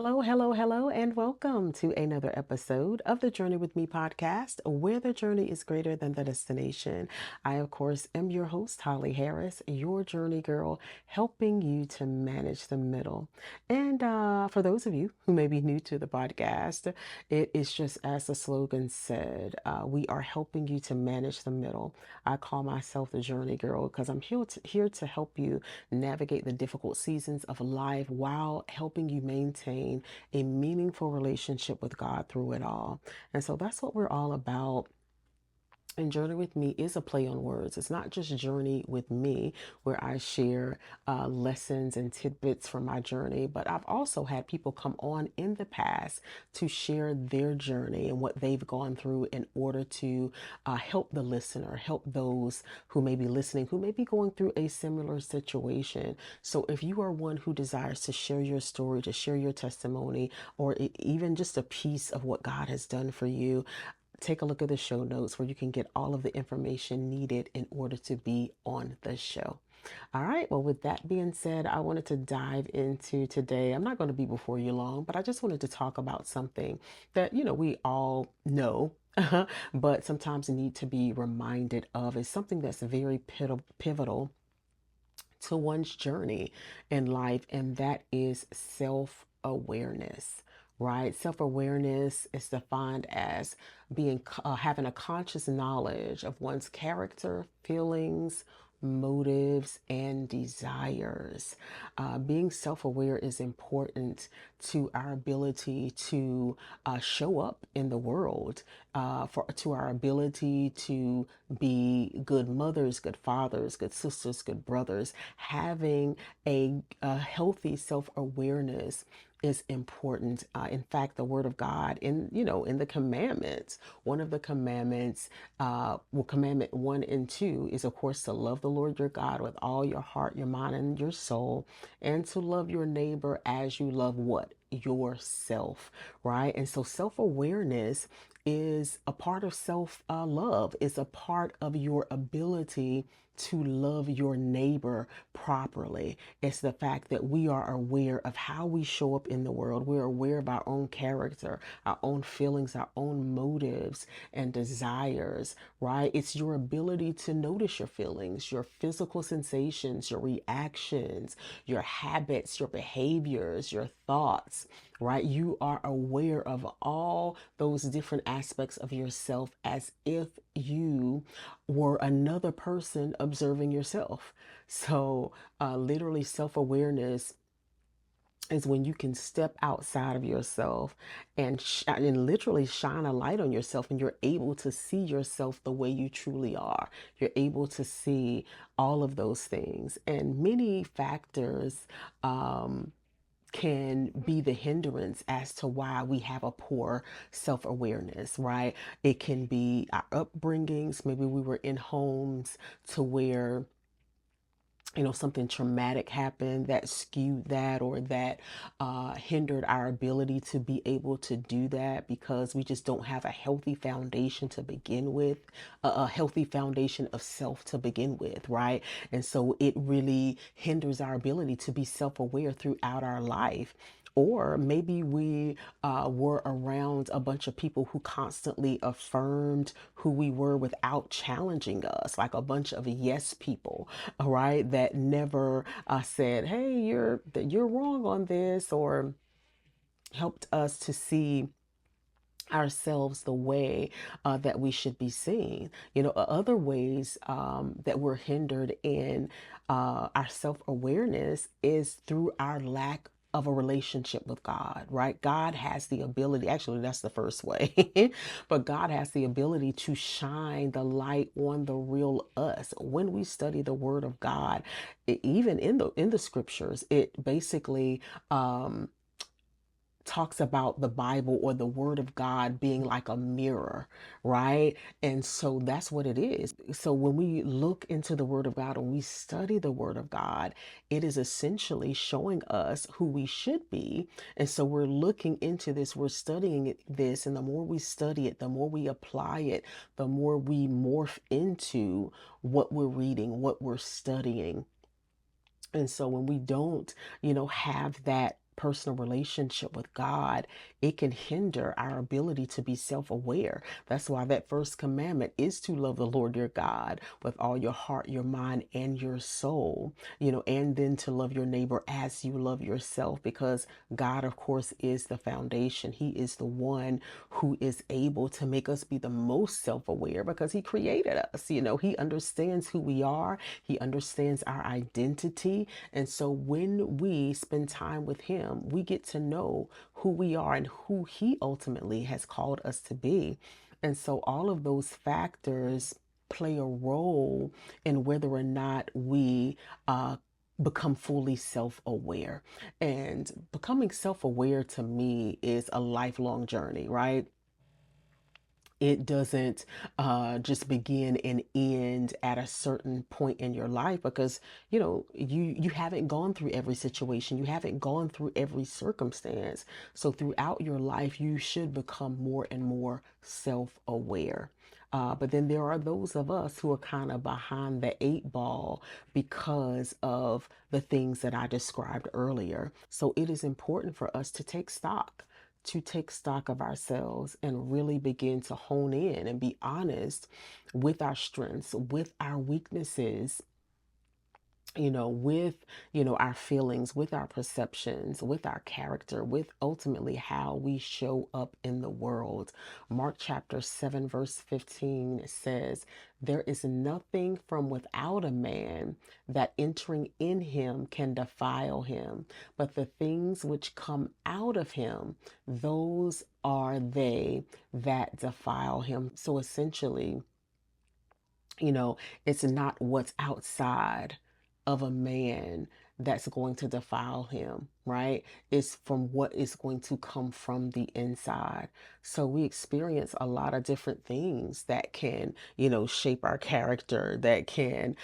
Hello, hello, hello, and welcome to another episode of the Journey with Me podcast, where the journey is greater than the destination. I, of course, am your host, Holly Harris, your journey girl, helping you to manage the middle. And for those of you who may be new to the podcast, it is just as the slogan said, we are helping you to manage the middle. I call myself the journey girl because I'm here to help you navigate the difficult seasons of life while helping you maintain a meaningful relationship with God through it all. And so that's what we're all about. And Journey with Me is a play on words. It's not just Journey with Me, where I share lessons and tidbits from my journey, but I've also had people come on in the past to share their journey and what they've gone through in order to help the listener, help those who may be listening, who may be going through a similar situation. So if you are one who desires to share your story, to share your testimony, or even just a piece of what God has done for you, take a look at the show notes where you can get all of the information needed in order to be on the show. All right. Well, with that being said, I wanted to dive into today. I'm not going to be before you long, but I just wanted to talk about something that, we all know, but sometimes need to be reminded of. Is something that's very pivotal to one's journey in life, and that is self awareness. Right? Self awareness is defined as having a conscious knowledge of one's character, feelings, motives, and desires. Being self aware is important to our ability to show up in the world, to our ability to be good mothers, good fathers, good sisters, good brothers. Having a healthy self awareness is important. In fact, the Word of God, in the commandments, one of the commandments, commandment 1 and 2 is, of course, to love the Lord your God with all your heart, your mind, and your soul, and to love your neighbor as you love what? Yourself, right? And so self awareness is a part of self love, is a part of your ability to love your neighbor properly. It's the fact that we are aware of how we show up in the world. We're aware of our own character, our own feelings, our own motives and desires, right? It's your ability to notice your feelings, your physical sensations, your reactions, your habits, your behaviors, your thoughts, right? You are aware of all those different aspects of yourself as if you were another person observing yourself. So, literally, self awareness is when you can step outside of yourself and literally shine a light on yourself, and you're able to see yourself the way you truly are. You're able to see all of those things, and many factors can be the hindrance as to why we have a poor self awareness, right? It can be our upbringings. Maybe we were in homes to where something traumatic happened that skewed that, or that hindered our ability to be able to do that, because we just don't have a healthy foundation to begin with, a healthy foundation of self to begin with, right? And so it really hinders our ability to be self-aware throughout our life. Or maybe we were around a bunch of people who constantly affirmed who we were without challenging us, like a bunch of yes people, all right, that never said, "Hey, you're wrong on this," or helped us to see ourselves the way that we should be seen. Other ways that we're hindered in our self-awareness is through our lack of a relationship with God, right? God has the ability, actually, that's the first way, but God has the ability to shine the light on the real us. When we study the Word of God, even in the scriptures, it basically talks about the Bible or the Word of God being like a mirror, right? And so that's what it is. So when we look into the Word of God and we study the Word of God, it is essentially showing us who we should be. And so we're looking into this, we're studying this, and the more we study it, the more we apply it, the more we morph into what we're reading, what we're studying. And so when we don't, have that personal relationship with God, it can hinder our ability to be self-aware. That's why that first commandment is to love the Lord your God with all your heart, your mind, and your soul, and then to love your neighbor as you love yourself, because God, of course, is the foundation. He is the one who is able to make us be the most self-aware because he created us. He understands who we are. He understands our identity. And so when we spend time with him, we get to know who we are and who he ultimately has called us to be. And so all of those factors play a role in whether or not we become fully self-aware. And becoming self-aware to me is a lifelong journey, right? It doesn't just begin and end at a certain point in your life, because you haven't gone through every situation, you haven't gone through every circumstance. So throughout your life you should become more and more self-aware. But then there are those of us who are kind of behind the eight ball because of the things that I described earlier. So it is important for us to take stock of ourselves and really begin to hone in and be honest with our strengths, with our weaknesses, with, our feelings, with our perceptions, with our character, with ultimately how we show up in the world. Mark chapter 7, verse 15 says, "There is nothing from without a man that entering in him can defile him, but the things which come out of him, those are they that defile him." So essentially, you know, it's not what's outside of a man that's going to defile him, right? It's from what is going to come from the inside. So we experience a lot of different things that can, shape our character, that can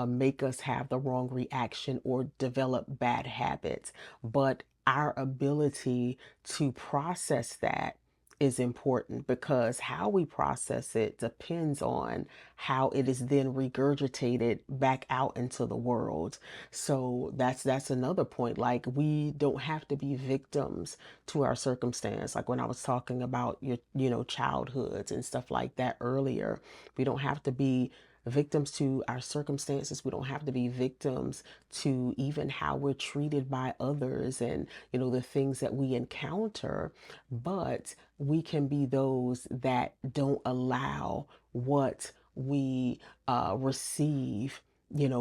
make us have the wrong reaction or develop bad habits. But our ability to process that is important, because how we process it depends on how it is then regurgitated back out into the world. So that's another point. Like, we don't have to be victims to our circumstance. Like when I was talking about your childhoods and stuff like that earlier, we don't have to be victims to our circumstances. We don't have to be victims to even how we're treated by others and the things that we encounter. But we can be those that don't allow what we receive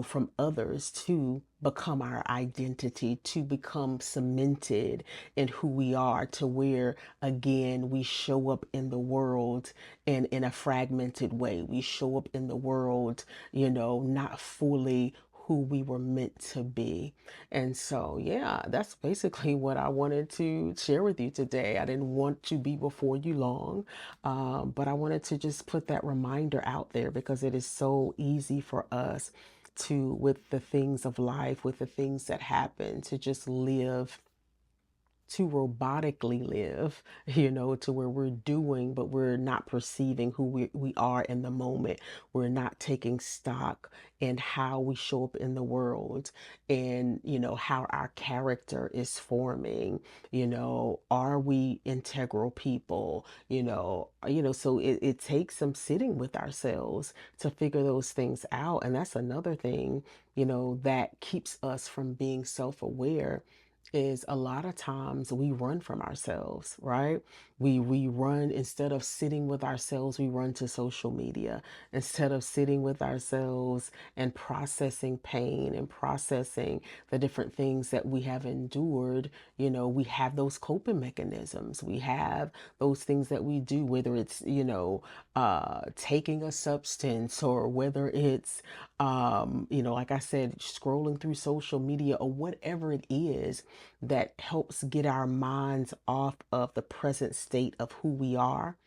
from others to become our identity, to become cemented in who we are, to where again we show up in the world in a fragmented way. We show up in the world, not fully who we were meant to be. And so, yeah, that's basically what I wanted to share with you today. I didn't want to be before you long, but I wanted to just put that reminder out there, because it is so easy for us to, with the things of life, with the things that happen, to just live, to robotically live, to where we're doing, but we're not perceiving who we are in the moment. We're not taking stock in how we show up in the world, and, how our character is forming. Are we integral people? So it takes some sitting with ourselves to figure those things out. And that's another thing, that keeps us from being self-aware, is a lot of times we run from ourselves, right? We run, instead of sitting with ourselves, we run to social media. Instead of sitting with ourselves and processing pain and processing the different things that we have endured, we have those coping mechanisms. We have those things that we do, whether it's, taking a substance, or whether it's, like I said, scrolling through social media, or whatever it is that helps get our minds off of the present state of who we are.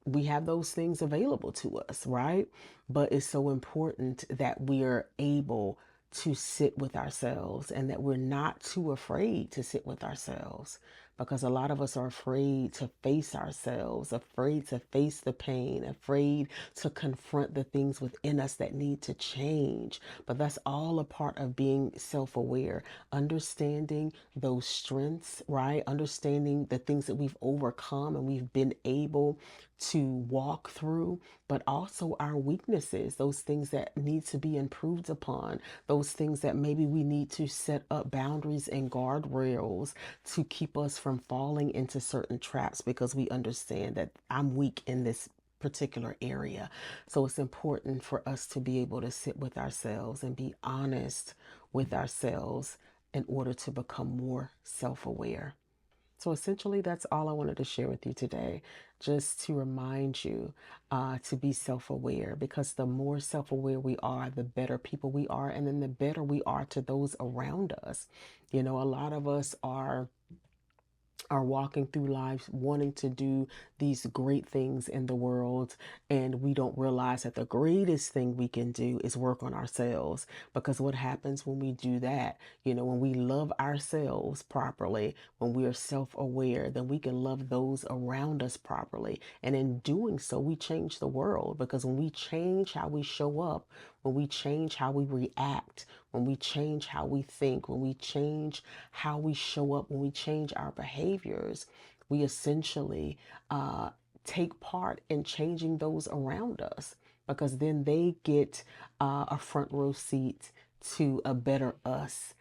We have those things available to us, right? But it's so important that we are able to sit with ourselves, and that we're not too afraid to sit with ourselves, because a lot of us are afraid to face ourselves, afraid to face the pain, afraid to confront the things within us that need to change. But that's all a part of being self-aware, understanding those strengths, right? Understanding the things that we've overcome and we've been able to walk through, but also our weaknesses, those things that need to be improved upon, those things that maybe we need to set up boundaries and guardrails to keep us from falling into certain traps, because we understand that I'm weak in this particular area. So it's important for us to be able to sit with ourselves and be honest with ourselves in order to become more self-aware. So essentially, that's all I wanted to share with you today, just to remind you to be self-aware, because the more self-aware we are, the better people we are, and then the better we are to those around us. You know, a lot of us are walking through life wanting to do these great things in the world, and we don't realize that the greatest thing we can do is work on ourselves. Because what happens when we do that, you know, when we love ourselves properly, when we are self-aware, then we can love those around us properly, and in doing so we change the world. Because when we change how we show up, when we change how we react, when we change how we think, when we change how we show up, when we change our behaviors, we essentially take part in changing those around us, because then they get a front row seat to a better us.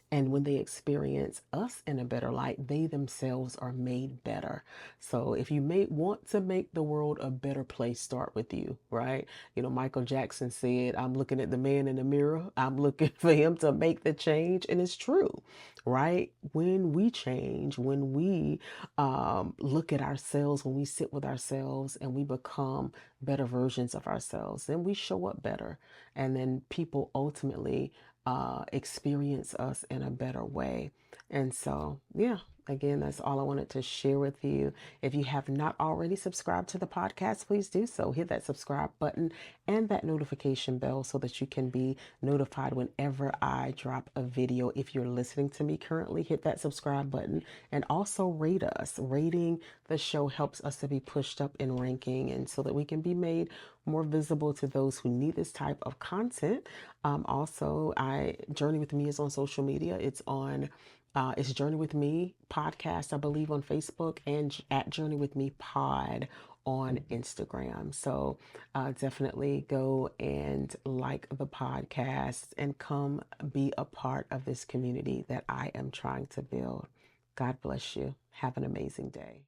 And when they experience us in a better light, they themselves are made better. So if you may want to make the world a better place, start with you, right? You know, Michael Jackson said, I'm looking at the man in the mirror. I'm looking for him to make the change. And it's true, right? When we change, when we look at ourselves, when we sit with ourselves and we become better versions of ourselves, then we show up better. And then people ultimately experience us in a better way. And so, yeah, again, that's all I wanted to share with you. If you have not already subscribed to the podcast, please do so. Hit that subscribe button and that notification bell so that you can be notified whenever I drop a video. If you're listening to me currently, hit that subscribe button and also rate us. Rating the show helps us to be pushed up in ranking, and so that we can be made more visible to those who need this type of content. Also, I Journey with Me is on social media. It's Journey with Me podcast, I believe, on Facebook, and at Journey with Me Pod on Instagram. So definitely go and like the podcast and come be a part of this community that I am trying to build. God bless you. Have an amazing day.